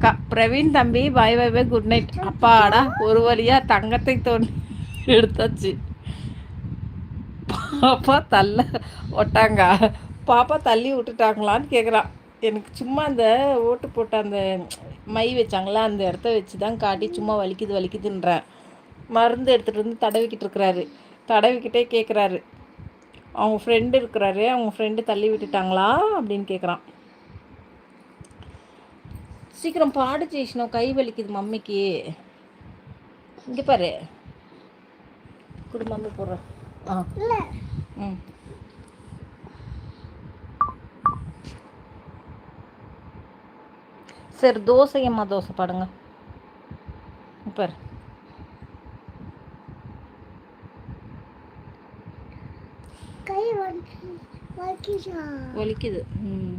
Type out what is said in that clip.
போட்டான். பிரவீன் தம்பி பாய் பாய் bye good night. அப்பாடா ஒரு வழியாக தங்கத்தை தோண்டி எடுத்தாச்சு. பாப்பா தள்ள ஒட்டாங்க, பாப்பா தள்ளி விட்டுட்டாங்களான்னு கேட்குறான். எனக்கு சும்மா அந்த ஓட்டு போட்ட அந்த மை வச்சாங்களா அந்த இடத்த வச்சு தான் காட்டி சும்மா வலிக்குது வலிக்குதுன்றேன். மருந்து எடுத்துகிட்டு வந்து தடவிக்கிட்டு இருக்கிறாரு. தடவிக்கிட்டே கேட்குறாரு, அவங்க ஃப்ரெண்டு இருக்கிறாரு, அவங்க ஃப்ரெண்டு தள்ளி விட்டுட்டாங்களா அப்படின்னு கேட்குறான். சீக்கிரம் பாடு ஜெயிஷ்ணோ, கை வலிக்குது மம்மிக்கு. இங்கே பாரு, குடும்பம் போடுறேன். ம் சரி, தோசை அம்மா தோசை பாடுங்க. பாரு கை வலிக்குது. ம்